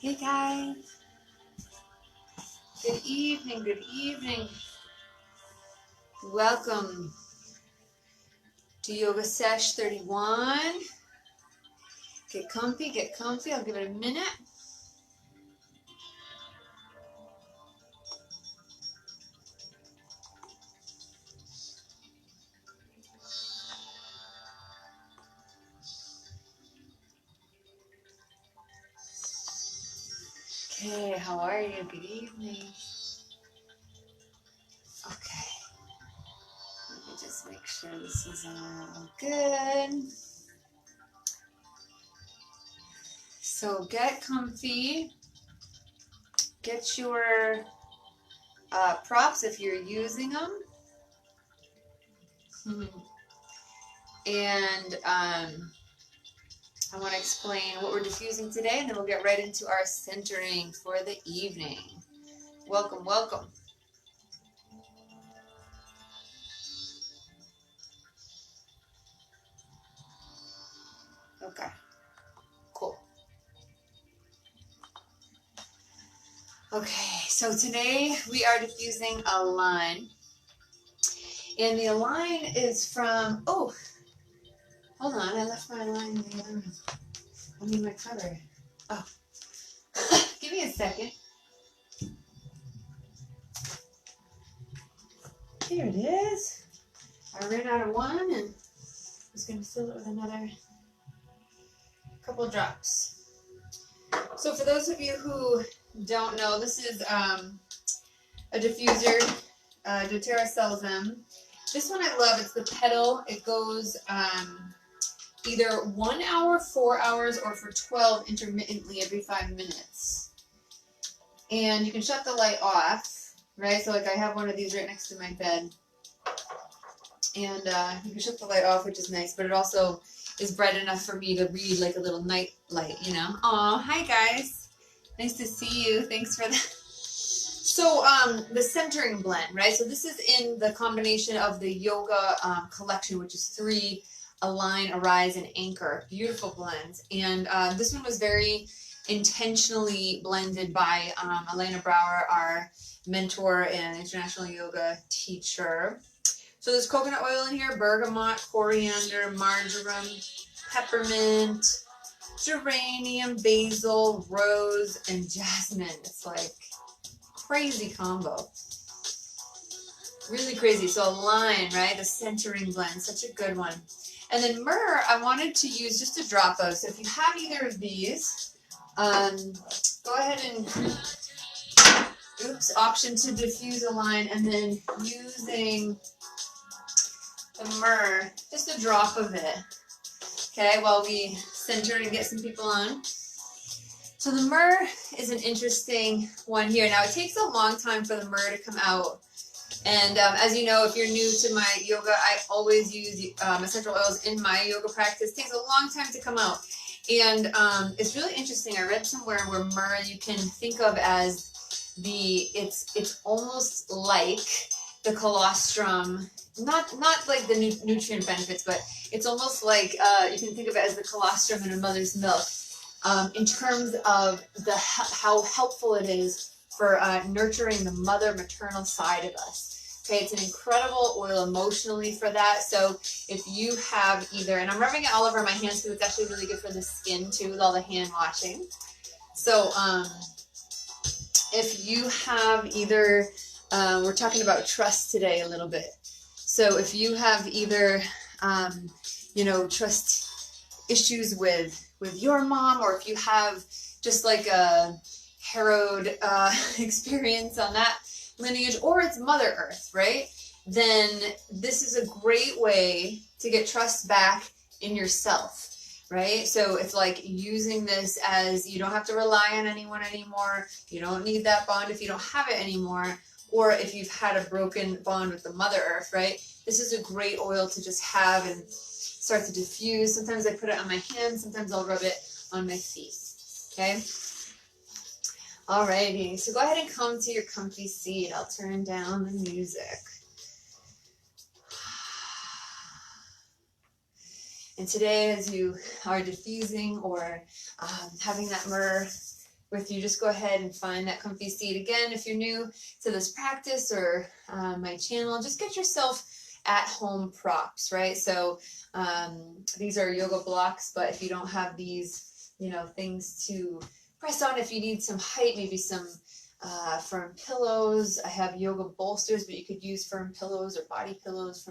Hey guys, good evening, good evening. Welcome to Yoga Sesh 31. Get comfy, I'll give it a minute. Okay, how are you? Good evening. Okay, let me just make sure this is all good. So get comfy, get your props if you're using them. And I want to explain what we're diffusing today, and then we'll get right into our centering for the evening. Welcome, welcome. Okay, cool. Okay, so today we are diffusing a line. And the line is from, oh, hold on, I left my line in the other room. I need my cover. Oh, give me a second. Here it is. I ran out of one and was going to fill it with another couple drops. So for those of you who don't know, this is a diffuser. doTERRA sells them. This one I love. It's the pedal. It goes either 1 hour, 4 hours, or for 12 intermittently every 5 minutes. And you can shut the light off, right? So like I have one of these right next to my bed. And you can shut the light off, which is nice, but it also is bright enough for me to read like a little night light, you know? Aw, hi guys. Nice to see you. Thanks for that. So the centering blend, right? So this is in the combination of the yoga collection, which is 3, Align, Arise, and Anchor. Beautiful blends. And this one was very intentionally blended by Elena Brower, our mentor and international yoga teacher. So there's coconut oil in here, bergamot, coriander, marjoram, peppermint, geranium, basil, rose, and jasmine. It's like crazy combo. Really crazy. So Align, right? The centering blend, such a good one. And then myrrh, I wanted to use just a drop of. So if you have either of these, go ahead and, option to diffuse Align, and then using the myrrh, just a drop of it. Okay, while we center and get some people on. So the myrrh is an interesting one here. Now it takes a long time for the myrrh to come out. And as you know, if you're new to my yoga, I always use essential oils in my yoga practice. It takes a long time to come out. And it's really interesting. I read somewhere where myrrh you can think of as it's almost like the colostrum, not like the nutrient benefits, but it's almost like you can think of it as the colostrum in a mother's milk in terms of how helpful it is for nurturing the maternal side of us. Okay, it's an incredible oil emotionally for that. So if you have either, and I'm rubbing it all over my hands because it's actually really good for the skin too with all the hand washing. So if you have either, we're talking about trust today a little bit. So if you have either, trust issues with your mom, or if you have just like a harrowed experience on that lineage, or it's Mother Earth, right? Then this is a great way to get trust back in yourself, right? So it's like using this as you don't have to rely on anyone anymore. You don't need that bond if you don't have it anymore, or if you've had a broken bond with the Mother Earth, right? This is a great oil to just have and start to diffuse. Sometimes I put it on my hands, sometimes I'll rub it on my feet, okay? Alrighty, so go ahead and come to your comfy seat. I'll turn down the music. And today, as you are diffusing or having that myrrh with you, just go ahead and find that comfy seat. Again, if you're new to this practice or my channel, just get yourself at home props, right? So these are yoga blocks, but if you don't have these, things to press on, if you need some height, maybe some firm pillows. I have yoga bolsters, but you could use firm pillows or body pillows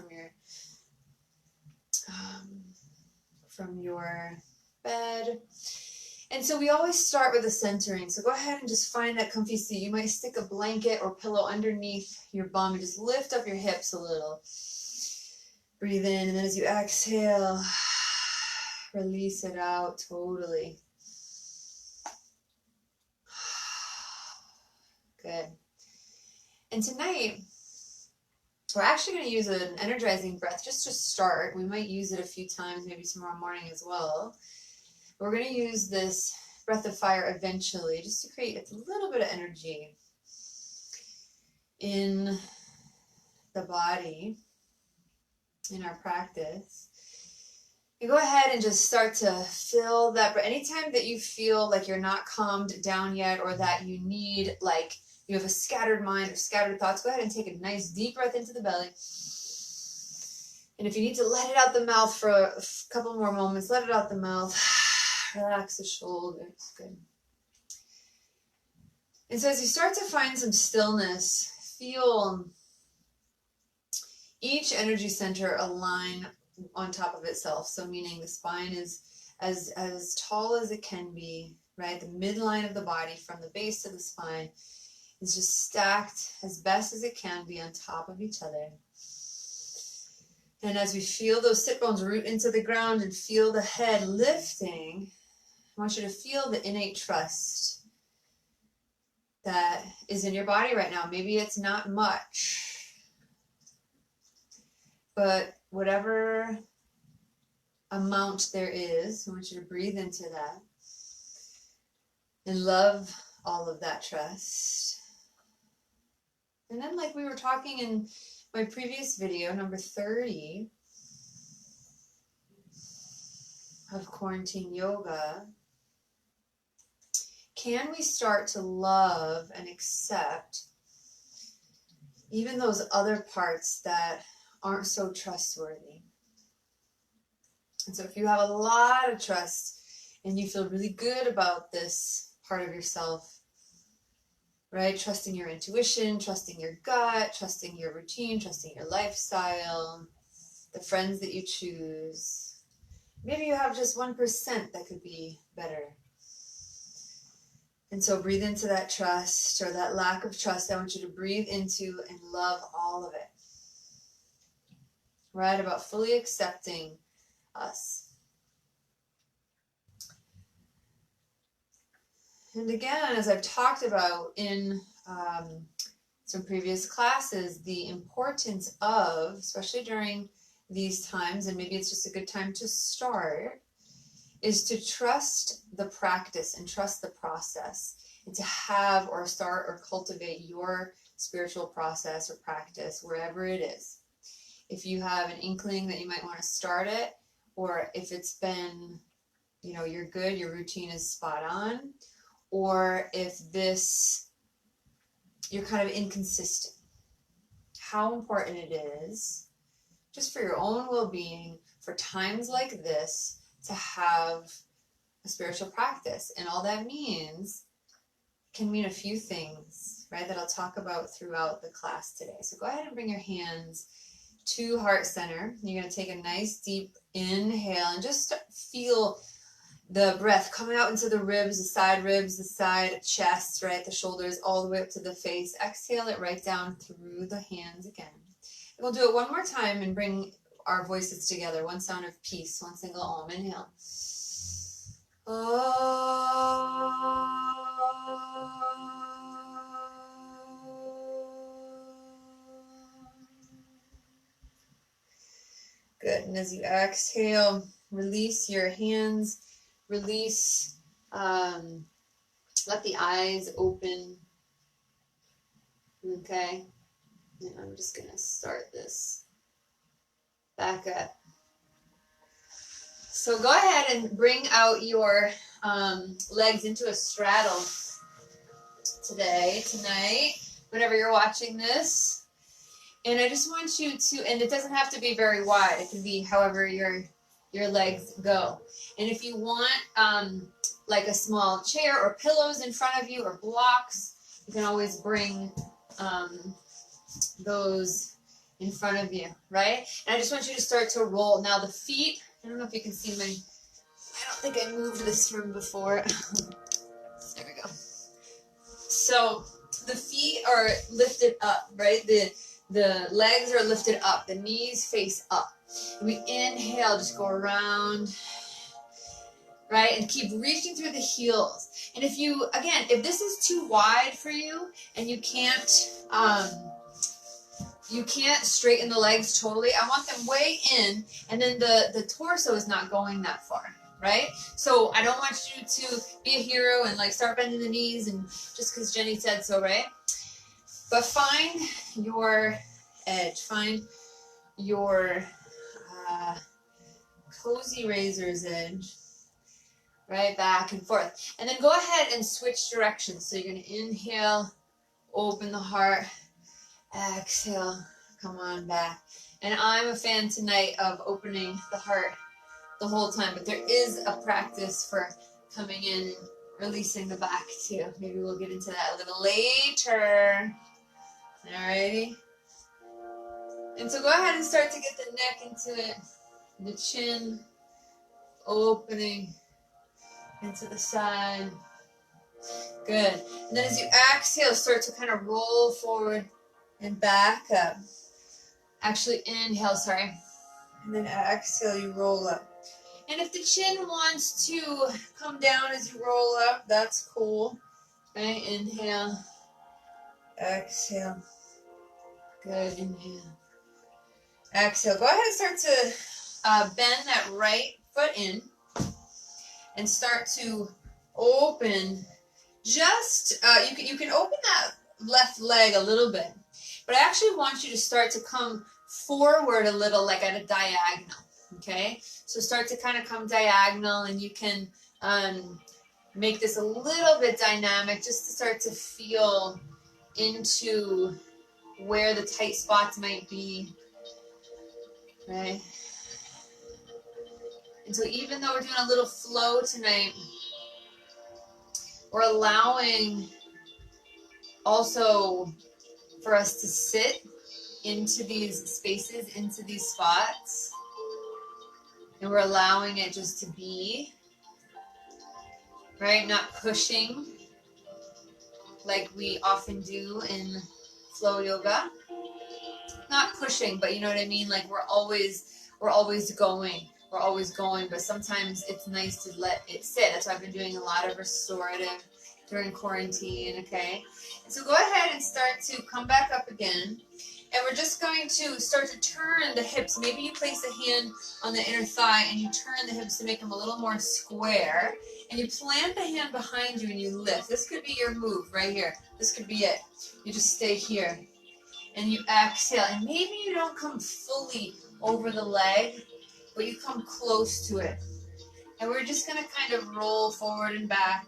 from your bed. And so we always start with the centering. So go ahead and just find that comfy seat. You might stick a blanket or pillow underneath your bum and just lift up your hips a little. Breathe in, and then as you exhale, release it out totally. Good. And tonight, we're actually going to use an energizing breath just to start. We might use it a few times, maybe tomorrow morning as well. We're going to use this breath of fire eventually, just to create a little bit of energy in the body, in our practice. You go ahead and just start to fill that breath. Anytime that you feel like you're not calmed down yet, or that you need, like, you have a scattered mind or scattered thoughts, go ahead and take a nice deep breath into the belly. And if you need to let it out the mouth for a couple more moments, let it out the mouth. Relax the shoulders. Good. And so as you start to find some stillness, feel each energy center align on top of itself. So meaning the spine is as tall as it can be, right? The midline of the body from the base to the spine is just stacked as best as it can be on top of each other. And as we feel those sit bones root into the ground and feel the head lifting, I want you to feel the innate trust that is in your body right now. Maybe it's not much, but whatever amount there is, I want you to breathe into that and love all of that trust. And then, like we were talking in my previous video, number 30 of Quarantine Yoga, can we start to love and accept even those other parts that aren't so trustworthy? And so if you have a lot of trust and you feel really good about this part of yourself, right? Trusting your intuition, trusting your gut, trusting your routine, trusting your lifestyle, the friends that you choose. Maybe you have just 1% that could be better. And so breathe into that trust or that lack of trust. I want you to breathe into and love all of it. Right? About fully accepting us. And again, as I've talked about in some previous classes, the importance of, especially during these times, and maybe it's just a good time to start, is to trust the practice and trust the process, and to have or start or cultivate your spiritual process or practice wherever it is. If you have an inkling that you might want to start it, or if it's been, you're good, your routine is spot on, or if you're kind of inconsistent, how important it is, just for your own well-being, for times like this, to have a spiritual practice. And all that means can mean a few things, right, that I'll talk about throughout the class today. So go ahead and bring your hands to heart center. You're going to take a nice deep inhale and just feel the breath coming out into the ribs, the side chest, right, the shoulders, all the way up to the face. Exhale it right down through the hands again. And we'll do it one more time and bring our voices together. One sound of peace, one single Om. Inhale. Good. And as you exhale, release your hands. Release, let the eyes open. Okay. And I'm just going to start this back up. So go ahead and bring out your legs into a straddle. today, tonight, whenever you're watching this. And I just want you to, and it doesn't have to be very wide. It can be however your legs go. And if you want like a small chair or pillows in front of you or blocks, you can always bring those in front of you, right? And I just want you to start to roll. Now the feet, I don't know if you can see my, I don't think I moved this from before. There we go. So the feet are lifted up, right? The legs are lifted up. The knees face up. And we inhale, just go around, right? And keep reaching through the heels. And if you, again, if this is too wide for you and you can't straighten the legs totally, I want them way in, and then the torso is not going that far, right? So I don't want you to be a hero and like start bending the knees and just because Jenny said so, right? But find your edge, find your cozy razor's edge, right? Back and forth. And then go ahead and switch directions. So you're going to inhale, open the heart, exhale, come on back. And I'm a fan tonight of opening the heart the whole time, but there is a practice for coming in and releasing the back too. Maybe we'll get into that a little later. Alrighty. And so go ahead and start to get the neck into it, the chin opening into the side. Good. And then as you exhale, start to kind of roll forward and back up. Actually, inhale, sorry. And then exhale, you roll up. And if the chin wants to come down as you roll up, that's cool. Okay, inhale, exhale. Good, inhale. Exhale. Go ahead and start to bend that right foot in and start to open. Just, you can open that left leg a little bit, but I actually want you to start to come forward a little, like at a diagonal, okay? So start to kind of come diagonal, and you can make this a little bit dynamic just to start to feel into where the tight spots might be, right? And so even though we're doing a little flow tonight, we're allowing also for us to sit into these spaces, into these spots, and we're allowing it just to be, right? Not pushing like we often do in flow yoga. Not pushing, but you know what I mean? Like we're always going. We're always going, but sometimes it's nice to let it sit. That's why I've been doing a lot of restorative during quarantine, okay? And so go ahead and start to come back up again. And we're just going to start to turn the hips. Maybe you place a hand on the inner thigh and you turn the hips to make them a little more square. And you plant the hand behind you and you lift. This could be your move right here. This could be it. You just stay here. And you exhale. And maybe you don't come fully over the leg, but you come close to it. And we're just going to kind of roll forward and back.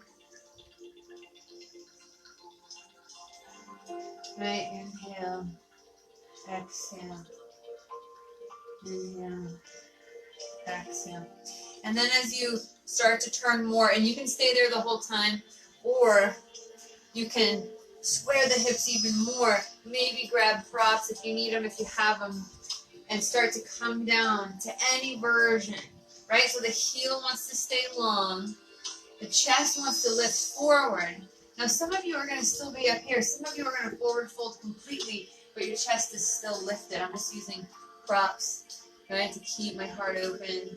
Right, inhale. Exhale. Inhale. Exhale. And then as you start to turn more, and you can stay there the whole time, or you can square the hips even more. Maybe grab props if you need them, if you have them, and start to come down to any version, right? So the heel wants to stay long. The chest wants to lift forward. Now some of you are going to still be up here. Some of you are going to forward fold completely, but your chest is still lifted. I'm just using props, right, to keep my heart open,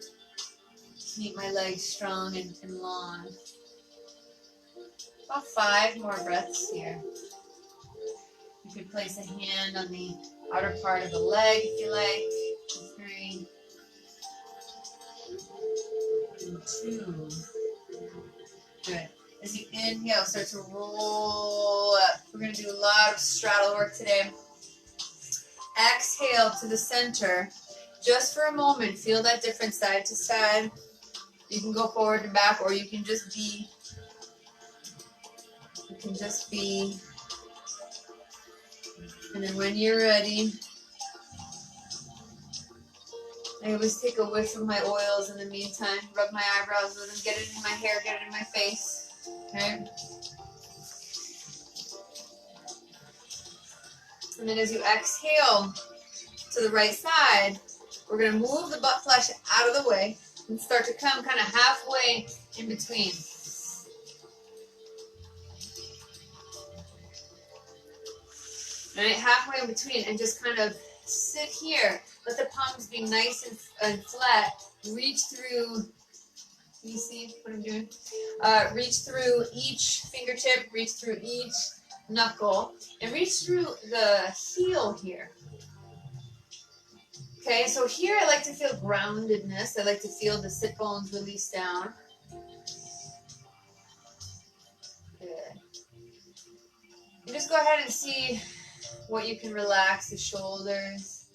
keep my legs strong and long. About 5 more breaths here. You could place a hand on the outer part of the leg if you like. 3 and 2. Good. As you inhale, start to roll up. We're going to do a lot of straddle work today. Exhale to the center. Just for a moment, feel that difference side to side. You can go forward and back, or you can just be It can just be. And then when you're ready, I always take a whiff of my oils in the meantime, rub my eyebrows with them, get it in my hair, get it in my face. Okay? And then as you exhale to the right side, we're going to move the butt flesh out of the way and start to come kind of halfway in between. All right, halfway in between, and just kind of sit here. Let the palms be nice and flat. Reach through, you see what I'm doing? Reach through each fingertip, reach through each knuckle, and reach through the heel here. Okay, so here I like to feel groundedness. I like to feel the sit bones release down. Good. And just go ahead and see what you can relax, the shoulders,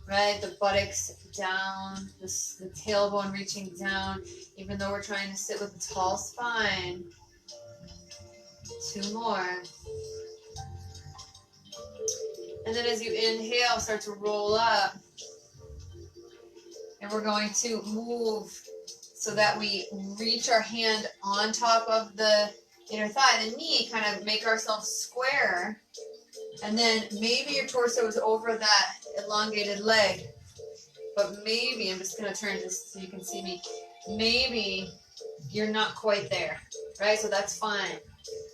right? The buttocks down, the tailbone reaching down, even though we're trying to sit with a tall spine. 2 more. And then as you inhale, start to roll up. And we're going to move so that we reach our hand on top of the inner thigh, the knee, kind of make ourselves square. And then maybe your torso is over that elongated leg. But maybe, I'm just going to turn this so you can see me, maybe you're not quite there, right? So that's fine.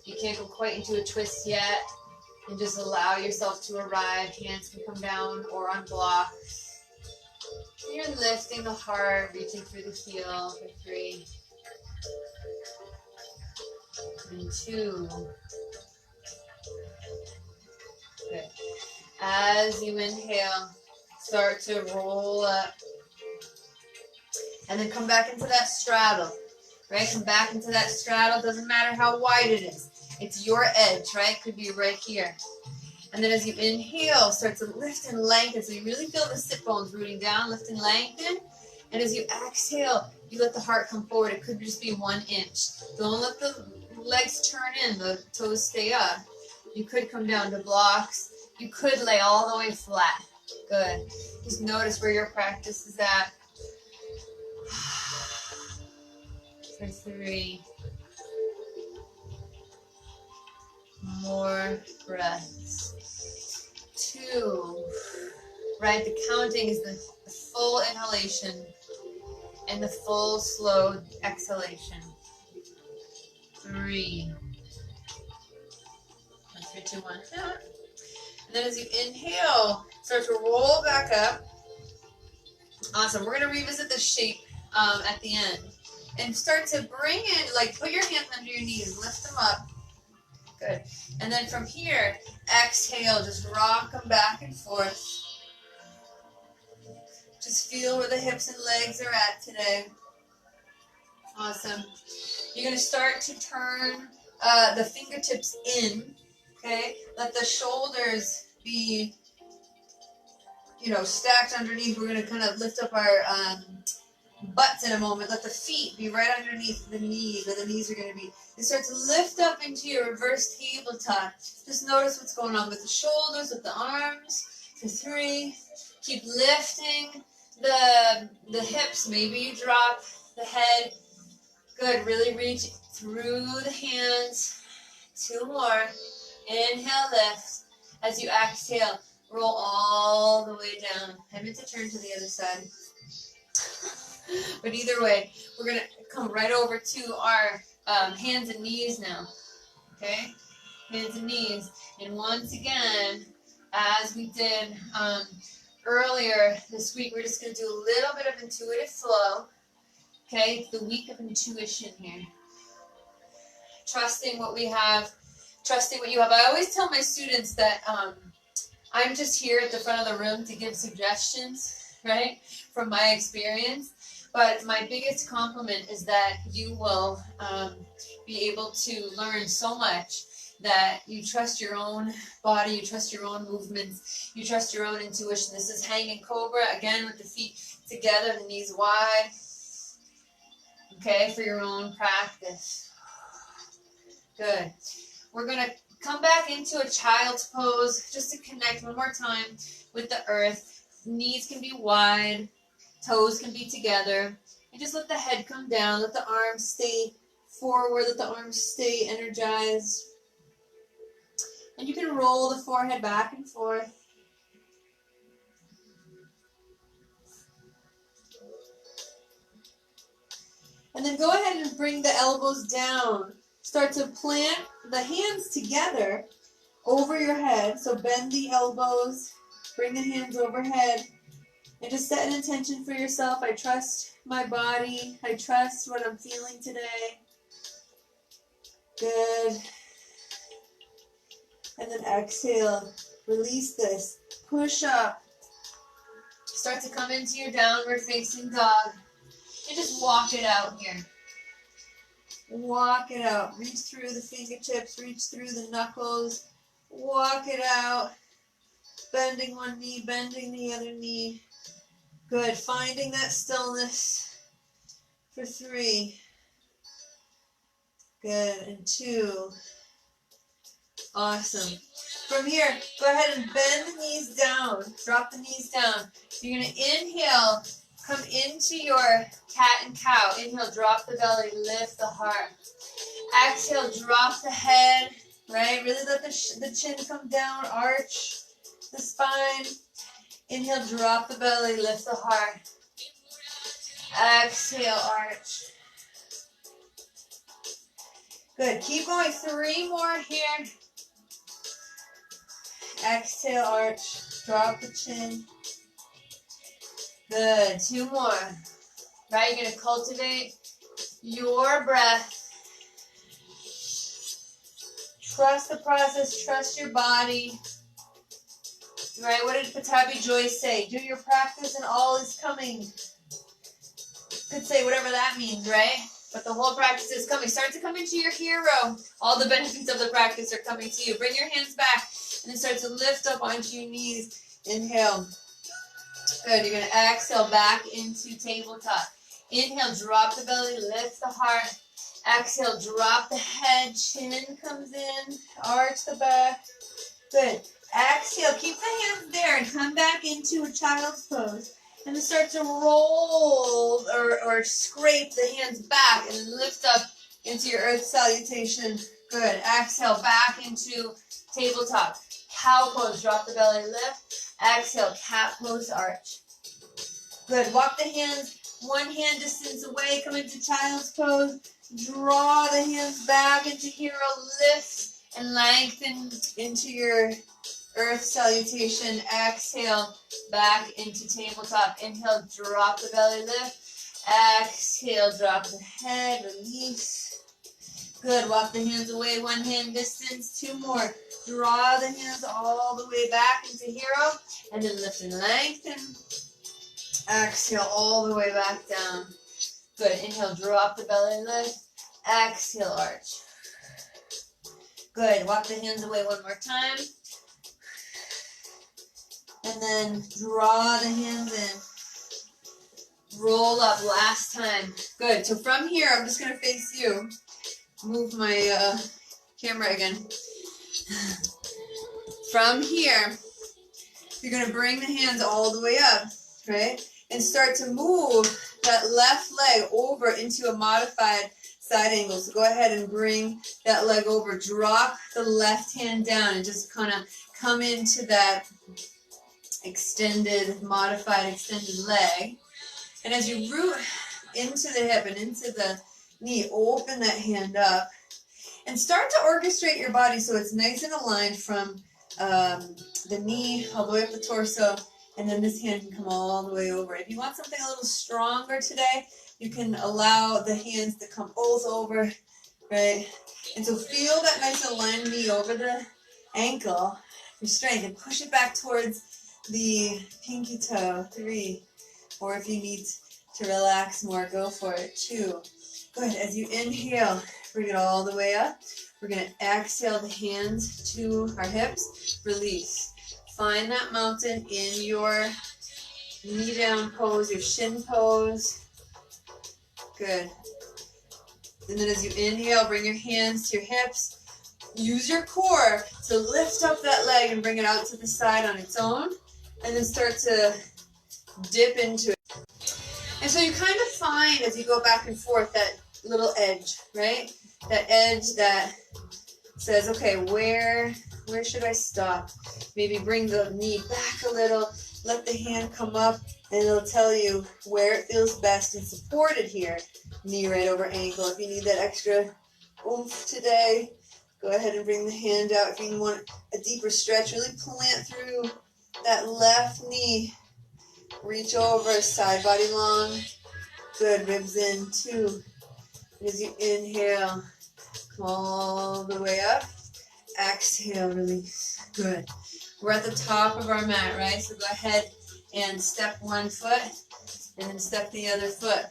You can't go quite into a twist yet. And just allow yourself to arrive. Hands can come down or unblock. You're lifting the heart, reaching through the heel for 3 and 2. Good. As you inhale, start to roll up. And then come back into that straddle, right? Come back into that straddle. Doesn't matter how wide it is. It's your edge, right? Could be right here. And then as you inhale, start to lift and lengthen. So you really feel the sit bones rooting down, lift and lengthen. And as you exhale, you let the heart come forward. It could just be 1 inch. Don't let the legs turn in, the toes stay up. You could come down to blocks. You could lay all the way flat. Good. Just notice where your practice is at. For 3. More breaths. 2. Right, the counting is the full inhalation and the full slow exhalation. 3. 1, 3, 2, 1. And then as you inhale, start to roll back up. Awesome. We're going to revisit the shape at the end. And start to bring in, like put your hands under your knees, lift them up. Good. And then from here, exhale, just rock them back and forth. Just feel where the hips and legs are at today. Awesome. You're going to start to turn the fingertips in, okay? Let the shoulders be, stacked underneath. We're going to kind of lift up our butts in a moment. Let the feet be right underneath the knees, where the knees are going to be. And start to lift up into your reverse tabletop. Just notice what's going on with the shoulders, with the arms. For 3. Keep lifting the hips. Maybe you drop the head. Good. Really reach through the hands. 2 more. Inhale, lift. As you exhale, roll all the way down. I meant to turn to the other side. But either way, we're going to come right over to our hands and knees now. Okay? Hands and knees. And once again, as we did earlier this week, we're just going to do a little bit of intuitive flow. Okay? It's the week of intuition here. Trusting what we have. Trusting what you have. I always tell my students that I'm just here at the front of the room to give suggestions, right? From my experience. But my biggest compliment is that you will be able to learn so much, that you trust your own body, you trust your own movements, you trust your own intuition. This is hanging cobra, again with the feet together, the knees wide, okay, for your own practice. Good. We're going to come back into a child's pose just to connect one more time with the earth. Knees can be wide, toes can be together. And just let the head come down, let the arms stay forward, let the arms stay energized. And you can roll the forehead back and forth. And then go ahead and bring the elbows down. Start to plant the hands together over your head. So bend the elbows, bring the hands overhead, and just set an intention for yourself. I trust my body. I trust what I'm feeling today. Good. And then exhale. Release this. Push up. Start to come into your downward facing dog. And just walk it out here. Walk it out. Reach through the fingertips. Reach through the knuckles. Walk it out. Bending one knee, bending the other knee. Good. Finding that stillness for 3. Good. And 2. Awesome. From here, go ahead and bend the knees down. Drop the knees down. You're going to inhale. Come into your cat and cow. Inhale, drop the belly, lift the heart. Exhale, drop the head, right? Really let the chin come down, arch the spine. Inhale, drop the belly, lift the heart. Exhale, arch. Good, keep going. 3 more here. Exhale, arch, drop the chin. Good, 2 more. Right, you're going to cultivate your breath. Trust the process, trust your body. Right, what did Patabi Joyce say? Do your practice and all is coming. Could say whatever that means, right? But the whole practice is coming. Start to come into your hero. All the benefits of the practice are coming to you. Bring your hands back and then start to lift up onto your knees. Inhale. Good. You're going to exhale back into tabletop. Inhale, drop the belly, lift the heart. Exhale, drop the head, chin comes in, arch the back. Good. Exhale, keep the hands there and come back into a child's pose. And then start to roll or scrape the hands back and lift up into your earth salutation. Good. Exhale, back into tabletop. Cow pose, drop the belly, lift. Exhale, cat pose, arch. Good. Walk the hands 1 hand distance away, come into child's pose. Draw the hands back into hero, lift and lengthen into your earth salutation. Exhale, back into tabletop. Inhale, drop the belly, lift. Exhale, drop the head, release. Good, walk the hands away 1 hand distance. 2 more. Draw the hands all the way back into hero, and then lift and lengthen. Exhale, all the way back down. Good, inhale, drop the belly, lift. Exhale, arch. Good, walk the hands away 1 more time. And then draw the hands in. Roll up last time. Good, so from here, I'm just going to face you. Move my camera again. From here, you're going to bring the hands all the way up, right? And start to move that left leg over into a modified side angle. So go ahead and bring that leg over. Drop the left hand down and just kind of come into that extended, modified extended leg. And as you root into the hip and into the knee, open that hand up. And start to orchestrate your body so it's nice and aligned from the knee all the way up the torso, and then this hand can come all the way over. If you want something a little stronger today, you can allow the hands to come both over, right? And so feel that nice aligned knee over the ankle for strength, and push it back towards the pinky toe. 3, or if you need to relax more, go for it. 2. Good. As you inhale, bring it all the way up. We're going to exhale the hands to our hips. Release. Find that mountain in your knee down pose, your shin pose. Good. And then as you inhale, bring your hands to your hips. use your core to lift up that leg and bring it out to the side on its own, and then start to dip into it. And so you kind of find as you go back and forth that little edge, right? That edge that says, okay, where should I stop? Maybe bring the knee back a little, let the hand come up, and it'll tell you where it feels best and supported here. Knee right over ankle. If you need that extra oomph today, go ahead and bring the hand out. If you want a deeper stretch, really plant through that left knee. Reach over, side body long. Good, ribs in, 2. As you inhale, come all the way up. Exhale, release. Good. We're at the top of our mat, right? So go ahead and step one foot and then step the other foot.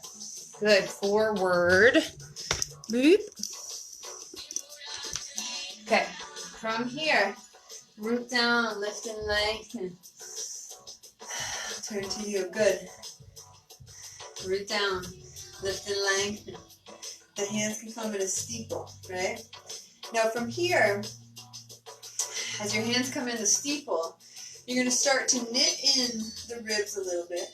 Good. Forward. Boop. Okay. From here, root down, lift and lengthen. Turn to you. Good. Root down, lift and lengthen. The hands can come in a steeple, right? Now from here, as your hands come in the steeple, you're going to start to knit in the ribs a little bit.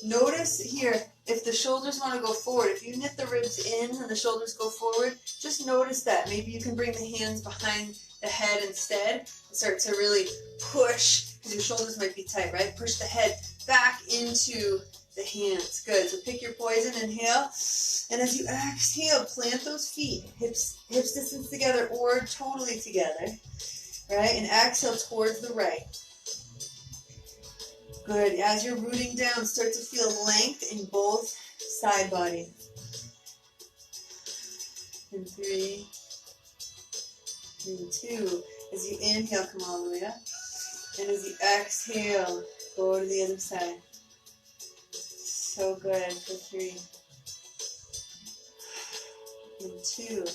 Notice here, if the shoulders want to go forward, if you knit the ribs in and the shoulders go forward, just notice that. Maybe you can bring the hands behind the head instead and start to really push, because your shoulders might be tight, right? Push the head back into the hands. Good. So pick your poison, inhale. And as you exhale, plant those feet, hips distance together or totally together. Right? And exhale towards the right. Good. As you're rooting down, start to feel length in both side bodies. And 3. And 2. As you inhale, come all the way up. And as you exhale, go to the other side. So good. For 3. And 2.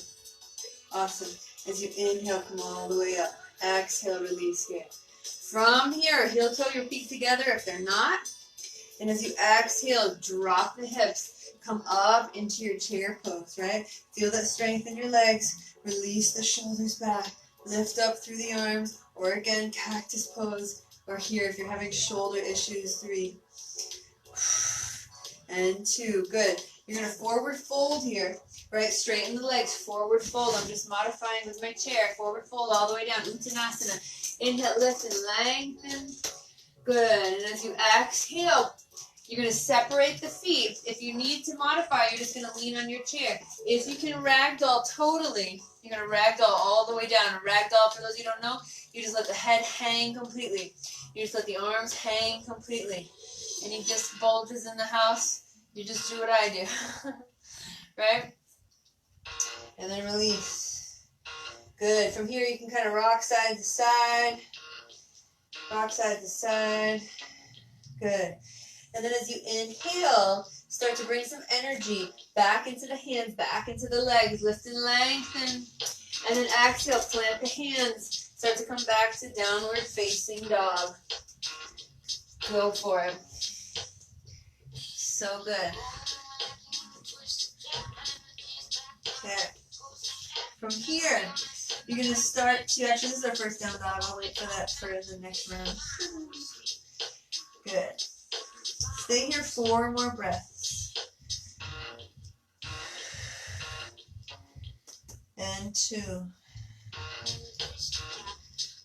Awesome. As you inhale, come all the way up. Exhale, release here. From here, heel toe your feet together if they're not. And as you exhale, drop the hips. Come up into your chair pose, right? Feel that strength in your legs. Release the shoulders back. Lift up through the arms. Or again, cactus pose. Or here, if you're having shoulder issues, 3. And 2. Good. You're going to forward fold here. Right, straighten the legs, forward fold. I'm just modifying with my chair. Forward fold all the way down, Uttanasana. Inhale, lift and lengthen. Good, and as you exhale, you're going to separate the feet. If you need to modify, you're just going to lean on your chair. If you can ragdoll totally, you're going to ragdoll all the way down. A ragdoll, for those you don't know, you just let the head hang completely. You just let the arms hang completely. Any disc bulges in the house, you just do what I do. Right? And then release. Good. From here, you can kind of rock side to side. Rock side to side. Good. And then as you inhale, start to bring some energy back into the hands, back into the legs. Lift and lengthen. And then exhale, plant the hands. Start to come back to downward facing dog. Go for it. So good. Okay. From here, you're going to start to, actually this is our first down dog. I'll wait for that for the next round. Good. Stay here 4 more breaths. And 2.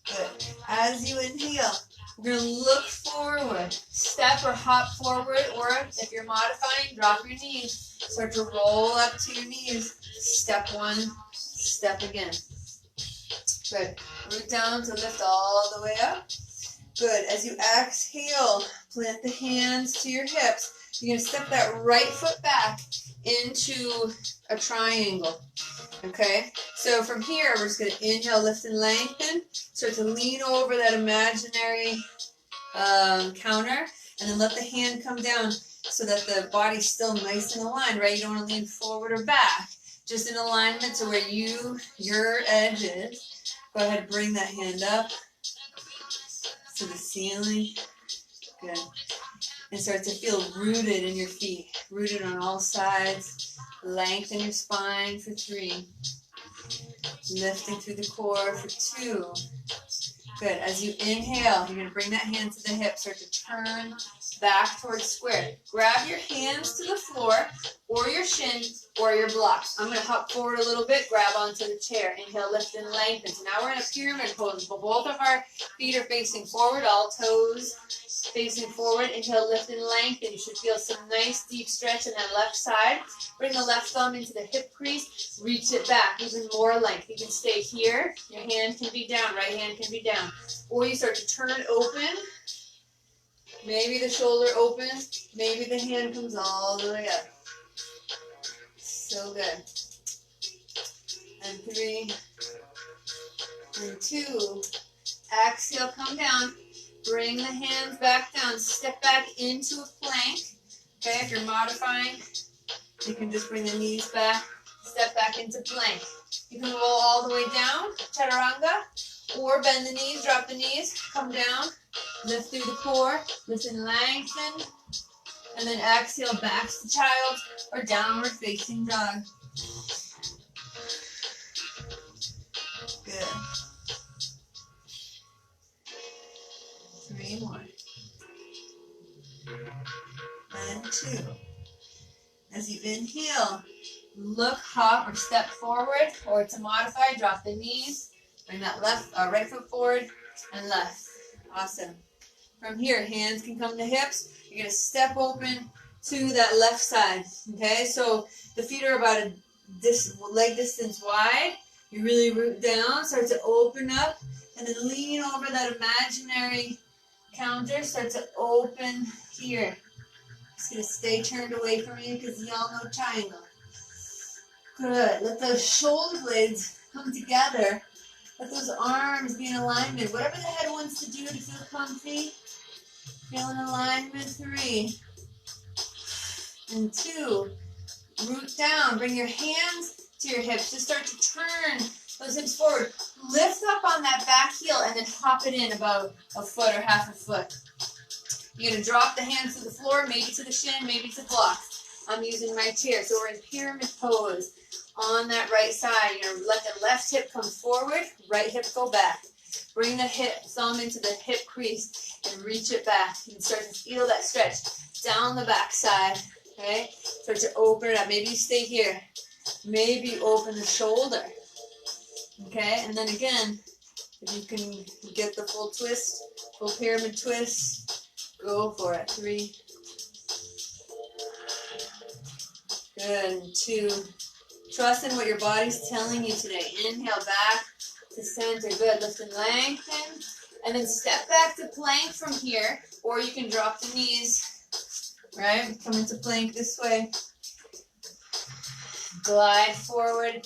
Good. As you inhale, we're going to look forward. Step or hop forward, or if you're modifying, drop your knees. Start to roll up to your knees. Step 1, step again. Good. Root down to lift all the way up. Good. As you exhale, plant the hands to your hips. You're going to step that right foot back into a triangle. Okay? So from here, we're just going to inhale, lift and lengthen. Start to lean over that imaginary counter, and then let the hand come down so that the body's still nice and aligned, right? You don't want to lean forward or back. Just in alignment to where your edge is. Go ahead, bring that hand up to the ceiling. Good. And start to feel rooted in your feet. Rooted on all sides. Lengthen your spine for 3. Lifting through the core for 2. Good. As you inhale, you're going to bring that hand to the hip. Start to turn back towards square. Grab your hands to the floor or your shin or your blocks. I'm going to hop forward a little bit, grab onto the chair. Inhale, lift and lengthen. So now we're in a pyramid pose. Both of our feet are facing forward, all toes facing forward. Inhale, lift and lengthen. You should feel some nice deep stretch in that left side. Bring the left thumb into the hip crease. Reach it back, even more length. You can stay here. Your hand can be down. Right hand can be down. Or you start to turn it open. Maybe the shoulder opens. Maybe the hand comes all the way up. So good. And 3. And 2. Exhale, come down. Bring the hands back down. Step back into a plank. Okay, if you're modifying, you can just bring the knees back. Step back into plank. You can roll all the way down, chaturanga, or bend the knees, drop the knees, come down, lift through the core, lift and lengthen, and then exhale back to child or downward facing dog. Good. 3 more. And 2. As you inhale, look, hop, or step forward, or to modify, drop the knees, bring that right foot forward, and left. Awesome. From here, hands can come to hips. You're going to step open to that left side, okay? So the feet are about leg distance wide. You really root down, start to open up, and then lean over that imaginary counter, start to open here. Just going to stay turned away from you because y'all know triangle. Good. Let those shoulder blades come together. Let those arms be in alignment. Whatever the head wants to do to feel comfy. Feel in alignment. 3. And 2. Root down. Bring your hands to your hips. Just start to turn those hips forward. Lift up on that back heel and then hop it in about a foot or half a foot. You're going to drop the hands to the floor, maybe to the shin, maybe to blocks. I'm using my chair. So we're in pyramid pose on that right side. You're going to let the left hip come forward, right hip go back. Bring the thumb into the hip crease and reach it back. You can start to feel that stretch down the back side. Okay? Start to open it up. Maybe you stay here. Maybe you open the shoulder. Okay? And then again, if you can get the full twist, full pyramid twist, go for it. 3. Good. 2. Trust in what your body's telling you today. Inhale back to center. Good. Lift and lengthen. And then step back to plank from here. Or you can drop the knees. Right? Come into plank this way. Glide forward.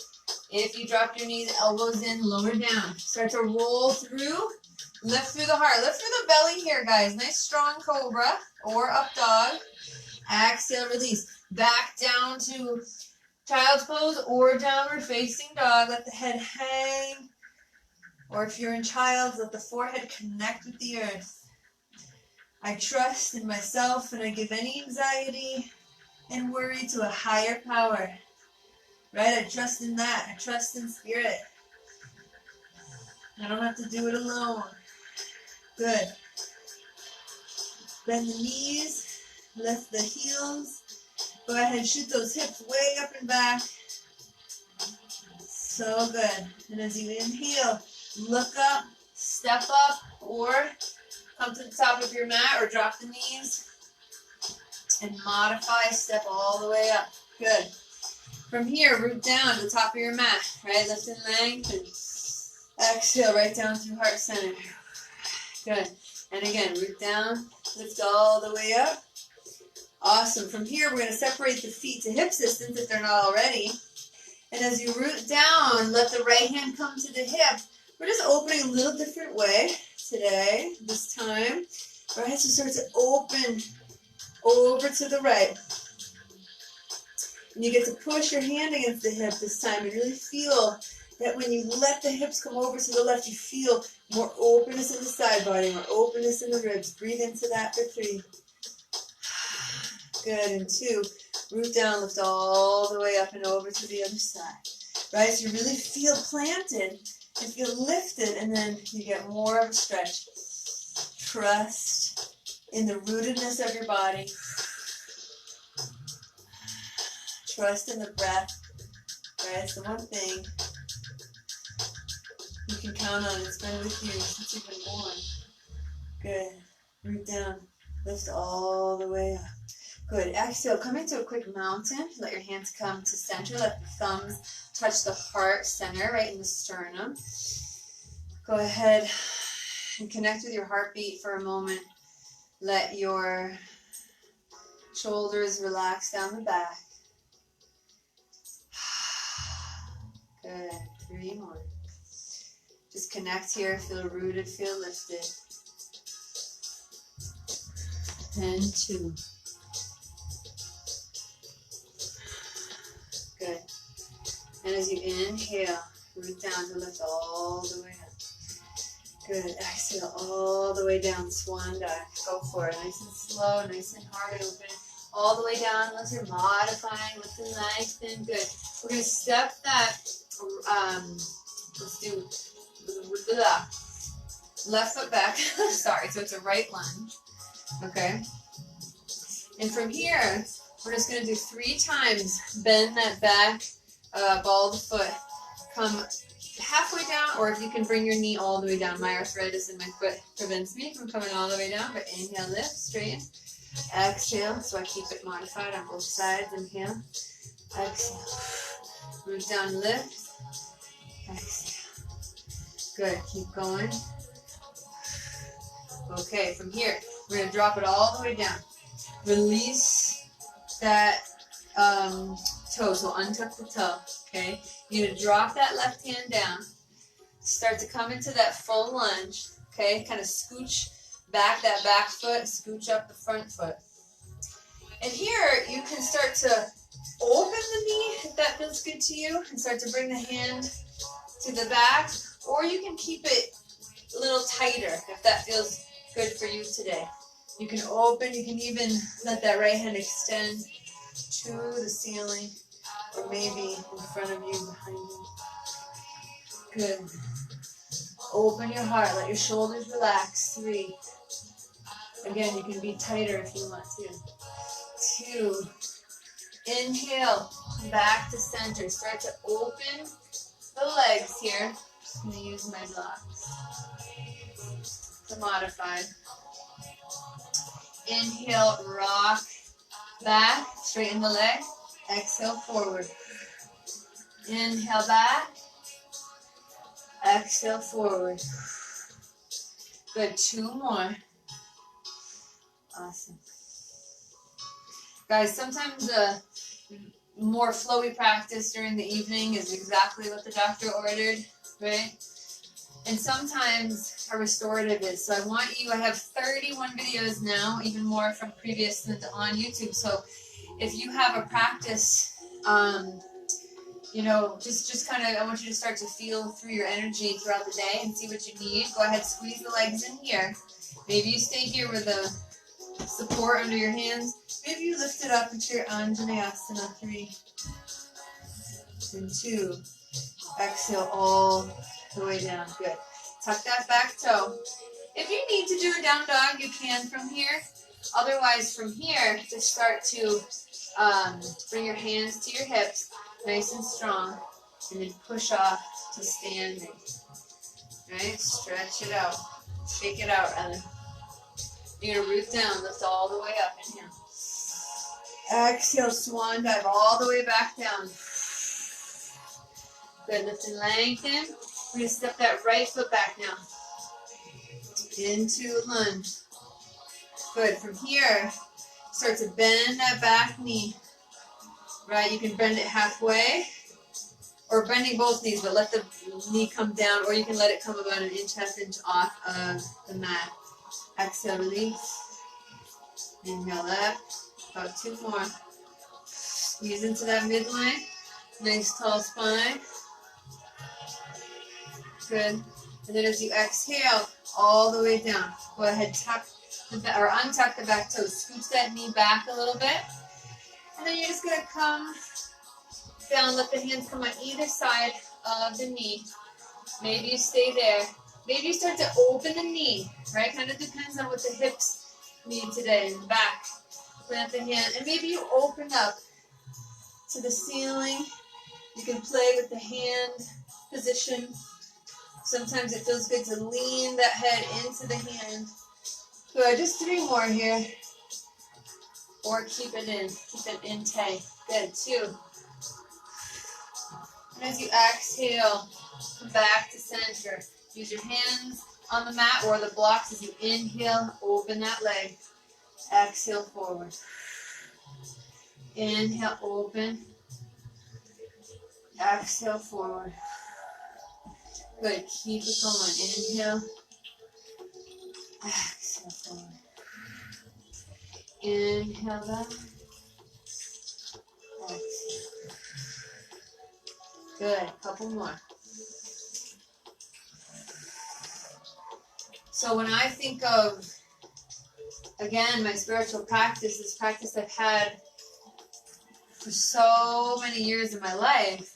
If you drop your knees, elbows in, lower down. Start to roll through. Lift through the heart. Lift through the belly here, guys. Nice strong cobra or up dog. Exhale, release. Back down to child's pose or downward facing dog. Let the head hang. Or if you're in child's, let the forehead connect with the earth. I trust in myself and I give any anxiety and worry to a higher power. Right? I trust in that. I trust in spirit. I don't have to do it alone. Good. Bend the knees. Lift the heels. Go ahead, shoot those hips way up and back. So good. And as you inhale, look up, step up, or come to the top of your mat or drop the knees. And modify, step all the way up. Good. From here, root down to the top of your mat. Right, lift and lengthen. Exhale, right down through heart center. Good. And again, root down, lift all the way up. Awesome. From here, we're going to separate the feet to hip distance if they're not already. And as you root down, let the right hand come to the hip. We're just opening a little different way today, this time. Right, so start to open over to the right. And you get to push your hand against the hip this time and really feel that when you let the hips come over to the left, you feel more openness in the side body, more openness in the ribs. Breathe into that for 3. Good. And 2, root down, lift all the way up and over to the other side. right? So you really feel planted and feel lifted, and then you get more of a stretch. Trust in the rootedness of your body. Trust in the breath, right? It's the one thing you can count on. It's been with you since you've been born. Good. Root down. Lift all the way up. Good. Exhale. Come into a quick mountain. Let your hands come to center. Let the thumbs touch the heart center, right in the sternum. Go ahead and connect with your heartbeat for a moment. Let your shoulders relax down the back. Good. 3 more. Just connect here. Feel rooted. Feel lifted. And 2. Good. And as you inhale, root down to lift all the way up. Good. Exhale all the way down. Swan dive. Go for it. Nice and slow, nice and hard open. All the way down unless you're modifying. Lifting nice and good. We're going to step that, let's do left foot back. Sorry, so it's a right lunge. Okay. And from here, we're just going to do 3 times. Bend that back, ball of the foot. Come halfway down, or if you can bring your knee all the way down. My arthritis in my foot prevents me from coming all the way down, but inhale, lift, straighten. Exhale, so I keep it modified on both sides. Inhale, exhale. Root down, lift. Exhale. Good, keep going. Okay, from here, we're going to drop it all the way down. Release that toe, so untuck the toe, okay? You're going to drop that left hand down. Start to come into that full lunge, okay? Kind of scooch back that back foot, scooch up the front foot. And here, you can start to open the knee, if that feels good to you, and start to bring the hand to the back, or you can keep it a little tighter, if that feels good for you today. You can open, you can even let that right hand extend to the ceiling, or maybe in front of you, behind you. Good. Open your heart, let your shoulders relax. 3. Again, you can be tighter if you want to. 2. Inhale, back to center. Start to open the legs here. Just going to use my blocks to modify. Inhale, rock back, straighten the leg. Exhale, forward. Inhale, back. Exhale, forward. Good, 2 more. Awesome. Guys, sometimes the more flowy practice during the evening is exactly what the doctor ordered, right? And sometimes a restorative is. So I have 31 videos now, even more from previous on YouTube. So if you have a practice, you know, just kind of, I want you to start to feel through your energy throughout the day and see what you need. Go ahead, squeeze the legs in here. Maybe you stay here with the support under your hands. Maybe you lift it up into your Anjaneyasana. 3 and 2. Exhale all the way down. Good. Tuck that back toe. If you need to do a down dog, you can from here. Otherwise, from here, just start to bring your hands to your hips, nice and strong, and then push off to standing. Right? Stretch it out. Shake it out, rather. You're going to root down, lift all the way up. Inhale. Exhale, swan dive all the way back down. Good, lift and lengthen. We're going to step that right foot back now. Into lunge. Good, from here, start to bend that back knee. Right, you can bend it halfway, or bending both knees, but let the knee come down, or you can let it come about an inch, half inch off of the mat. Exhale, release. Inhale up. About 2 more. Squeeze into that midline. Nice tall spine. Good. And then as you exhale, all the way down, go ahead, tuck or untuck the back toes. Scooch that knee back a little bit. And then you're just going to come down, let the hands come on either side of the knee. Maybe you stay there. Maybe you start to open the knee, right? Kind of depends on what the hips need today. And back, plant the hand. And maybe you open up to the ceiling. You can play with the hand position. Sometimes it feels good to lean that head into the hand. Good, just 3 more here. Or keep it in tight. Good, 2. And as you exhale, come back to center. Use your hands on the mat or the blocks as you inhale, open that leg. Exhale forward. Inhale, open. Exhale forward. Good, keep it going. Inhale. Exhale forward. Inhale back. Exhale. Good, couple more. So when I think of, again, my spiritual practice, this practice I've had for so many years in my life,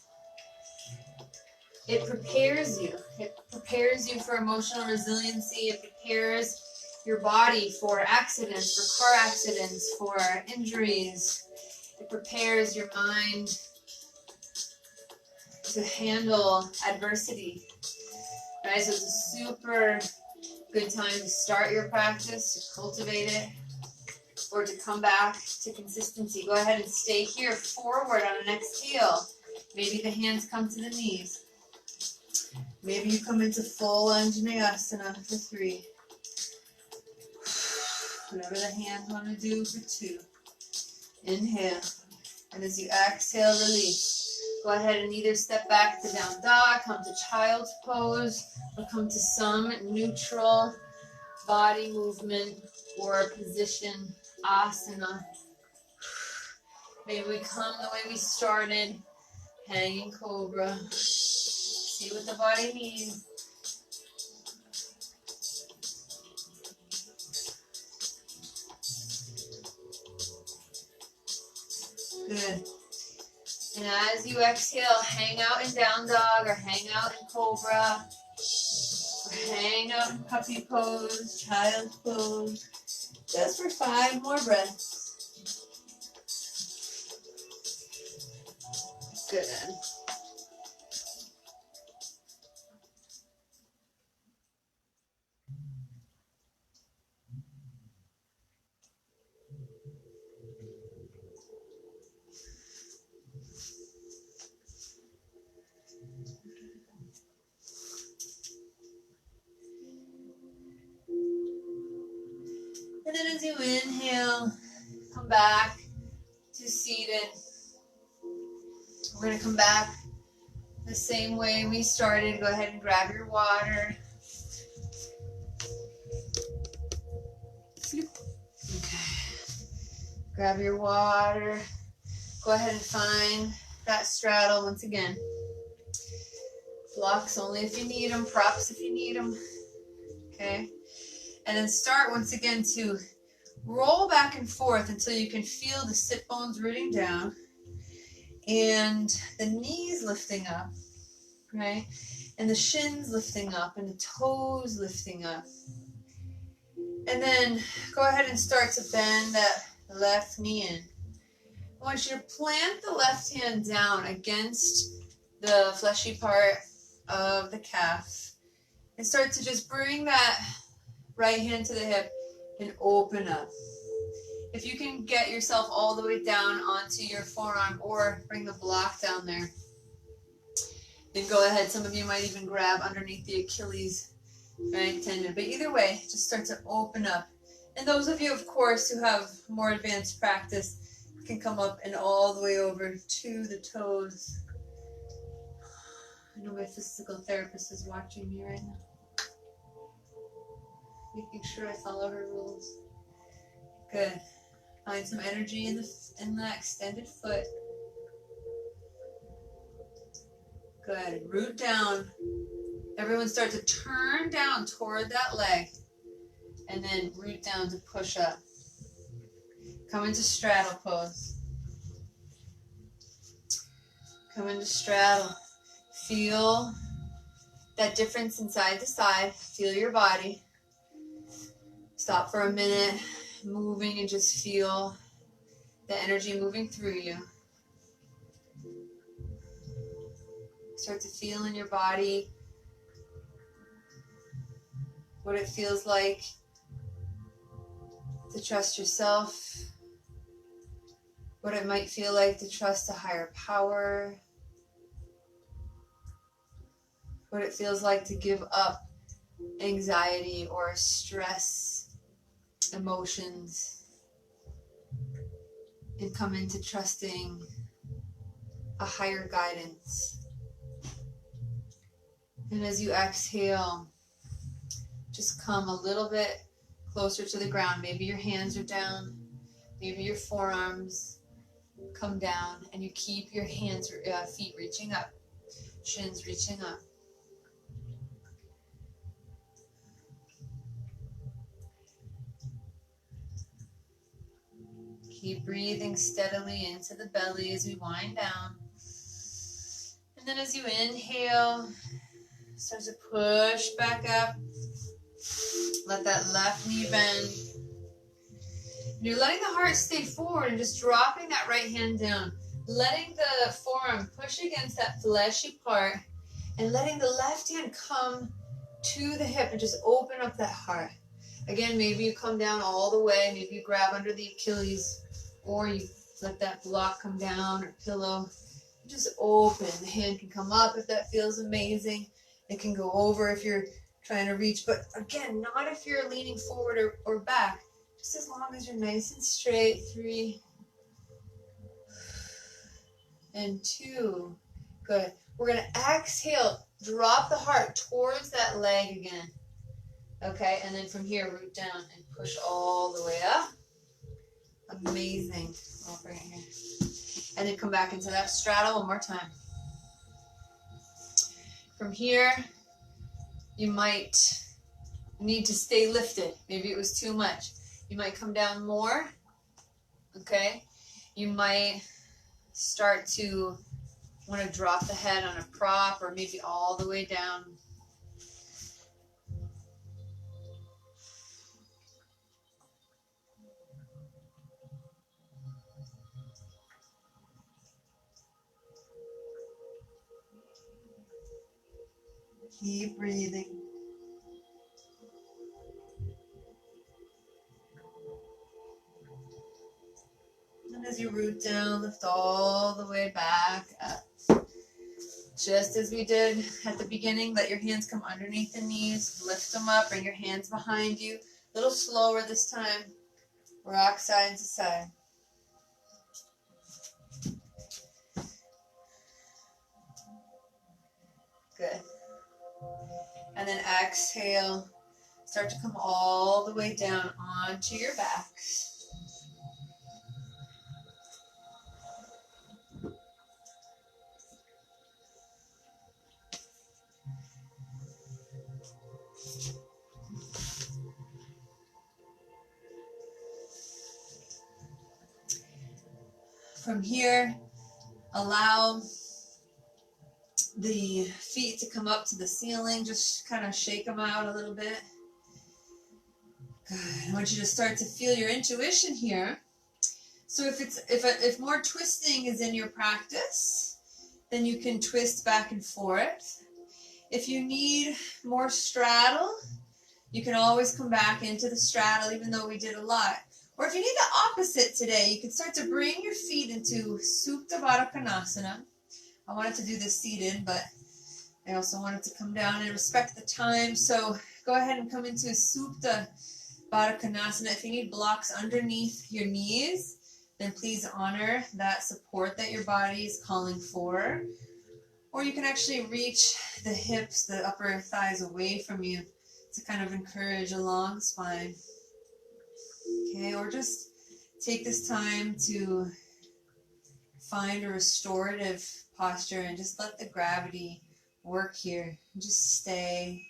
it prepares you. It prepares you for emotional resiliency. It prepares your body for accidents, for car accidents, for injuries. It prepares your mind to handle adversity. Right? So it's a super good time to start your practice, to cultivate it, or to come back to consistency. Go ahead and stay here forward on an exhale. Maybe the hands come to the knees. Maybe you come into full Anjaneyasana for 3. Whatever the hands want to do for 2. Inhale. And as you exhale, release. Go ahead and either step back to down dog, come to child's pose, or come to some neutral body movement or position, asana. Maybe we come the way we started, hanging cobra. See what the body needs. Good. And as you exhale, hang out in down dog or hang out in cobra. Or hang out in puppy pose, child's pose. Just for 5 more breaths. Good. And then as you inhale, come back to seated. We're going to come back the same way we started. Go ahead and grab your water. Okay. Grab your water. Go ahead and find that straddle once again. Blocks only if you need them, props if you need them. Okay. And then start once again to roll back and forth until you can feel the sit bones rooting down and the knees lifting up, right? And the shins lifting up and the toes lifting up. And then go ahead and start to bend that left knee in. I want you to plant the left hand down against the fleshy part of the calf and start to just bring that right hand to the hip and open up. If you can get yourself all the way down onto your forearm or bring the block down there, then go ahead. Some of you might even grab underneath the Achilles, right, tendon. But either way, just start to open up. And those of you, of course, who have more advanced practice can come up and all the way over to the toes. I know my physical therapist is watching me right now, making sure I follow her rules. Good. Find some energy in the extended foot. Good. Root down. Everyone start to turn down toward that leg and then root down to push up. Come into straddle pose. Come into straddle. Feel that difference in side to side. Feel your body. Stop for a minute, moving, and just feel the energy moving through you. Start to feel in your body what it feels like to trust yourself, what it might feel like to trust a higher power, what it feels like to give up anxiety or stress, emotions, and come into trusting a higher guidance. And as you exhale, just come a little bit closer to the ground. Maybe your hands are down, maybe your forearms come down, and you keep your feet reaching up, shins reaching up. Keep breathing steadily into the belly as we wind down. And then as you inhale, start to push back up. Let that left knee bend. And you're letting the heart stay forward and just dropping that right hand down. Letting the forearm push against that fleshy part and letting the left hand come to the hip and just open up that heart. Again, maybe you come down all the way. Maybe you grab under the Achilles or you let that block come down or pillow. Just open. The hand can come up if that feels amazing. It can go over if you're trying to reach. But again, not if you're leaning forward or back. Just as long as you're nice and straight. 3 and 2. Good. We're going to exhale. Drop the heart towards that leg again. Okay, and then from here, root down and push all the way up. Amazing. I'll bring it here. And then come back into that straddle one more time. From here, you might need to stay lifted. Maybe it was too much. You might come down more. Okay? You might start to want to drop the head on a prop or maybe all the way down. Keep breathing. And as you root down, lift all the way back up. Just as we did at the beginning, let your hands come underneath the knees. Lift them up, bring your hands behind you. A little slower this time. Rock side to side. Good. And then exhale. Start to come all the way down onto your backs. From here, allow the feet to come up to the ceiling. Just kind of shake them out a little bit. Good. I want you to start to feel your intuition here. So if more twisting is in your practice, then you can twist back and forth. If you need more straddle, you can always come back into the straddle, even though we did a lot. Or if you need the opposite today, you can start to bring your feet into Supta Baddha Konasana. I wanted to do this seated, but I also wanted to come down and respect the time. So go ahead and come into Supta Baddha Konasana. If you need blocks underneath your knees, then please honor that support that your body is calling for. Or you can actually reach the hips, the upper thighs away from you to kind of encourage a long spine. Okay, or just take this time to find a restorative posture and just let the gravity work here. Just stay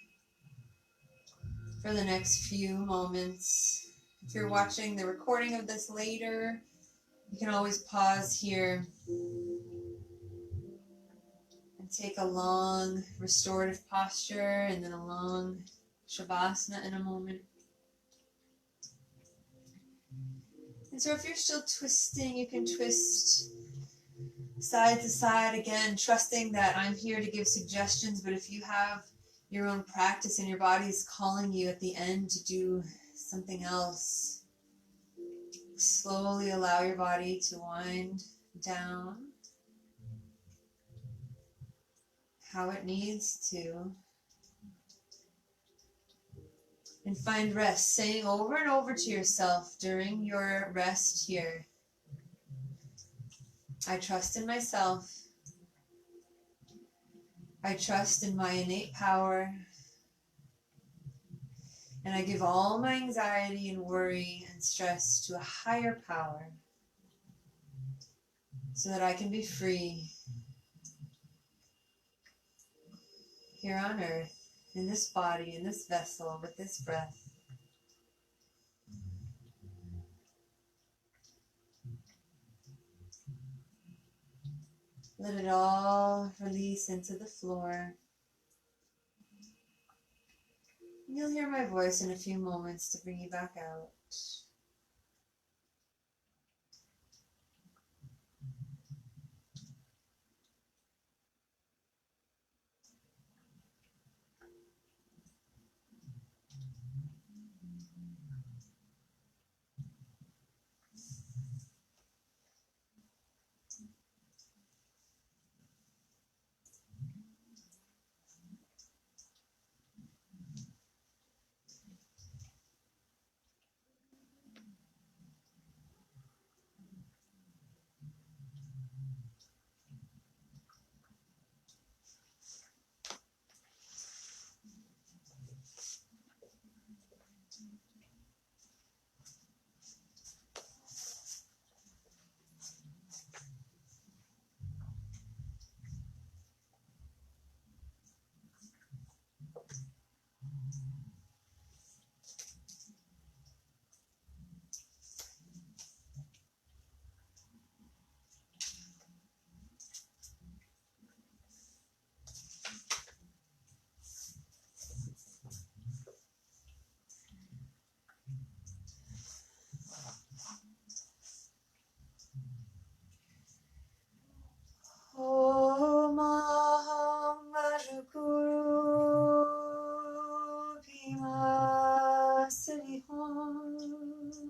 for the next few moments. If you're watching the recording of this later, you can always pause here Take a long restorative posture and then a long Shavasana in a moment. And so if you're still twisting, you can twist side to side again, trusting that I'm here to give suggestions, but if you have your own practice and your body is calling you at the end to do something else, slowly allow your body to wind down how it needs to, and find rest, saying over and over to yourself during your rest here, I trust in myself, I trust in my innate power, and I give all my anxiety and worry and stress to a higher power so that I can be free here on earth, in this body, in this vessel, with this breath. Let it all release into the floor. You'll hear my voice in a few moments to bring you back out. Om Aham Vajrakuru Bhima Sriham.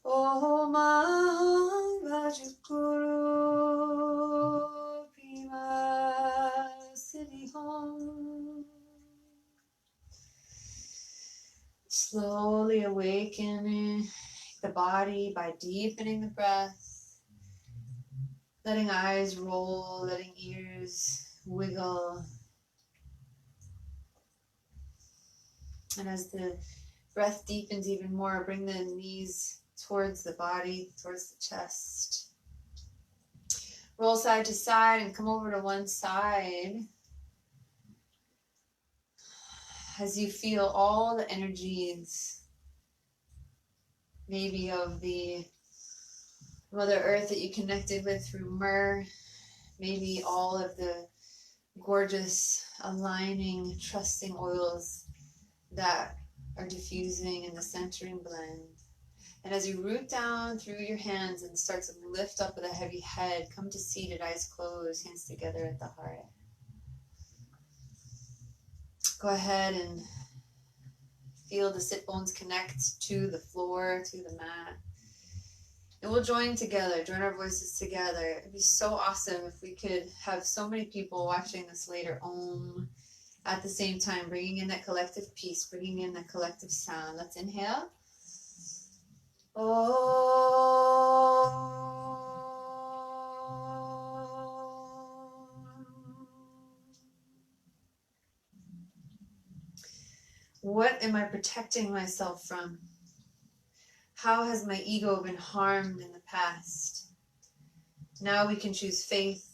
Om Aham Vajrakuru Bhima Sriham. Slowly awakening the body by deepening the breath, letting eyes roll, letting ears wiggle. And as the breath deepens even more, bring the knees towards the body, towards the chest. Roll side to side and come over to one side as you feel all the energies, maybe of the Mother Earth that you connected with through myrrh, maybe all of the gorgeous, aligning, trusting oils that are diffusing in the centering blend. And as you root down through your hands and start to lift up with a heavy head, come to seated, eyes closed, hands together at the heart. Go ahead and feel the sit bones connect to the floor, to the mat. And we'll join together, join our voices together. It'd be so awesome if we could have so many people watching this later Om at the same time, bringing in that collective peace, bringing in that collective sound. Let's inhale. What am I protecting myself from? How has my ego been harmed in the past? Now we can choose faith.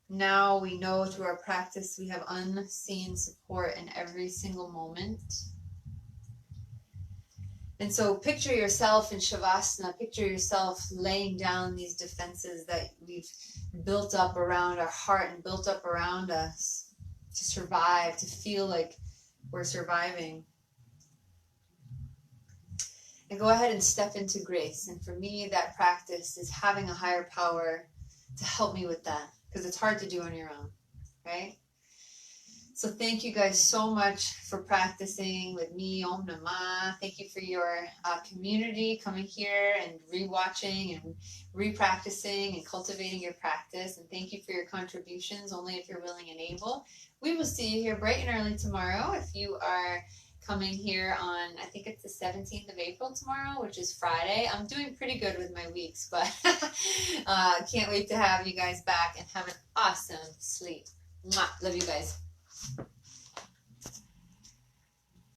Now we know through our practice we have unseen support in every single moment. And so picture yourself in Shavasana, picture yourself laying down these defenses that we've built up around our heart and built up around us to survive, to feel like we're surviving. And go ahead and step into grace. And for me, that practice is having a higher power to help me with that, because it's hard to do on your own, right? So thank you guys so much for practicing with me, Om Namah. Thank you for your community coming here and rewatching and repracticing and cultivating your practice. And thank you for your contributions, only if you're willing and able. We will see you here bright and early tomorrow. If you are coming here on, I think it's the 17th of April tomorrow, which is Friday. I'm doing pretty good with my weeks, but can't wait to have you guys back and have an awesome sleep. Mwah. Love you guys.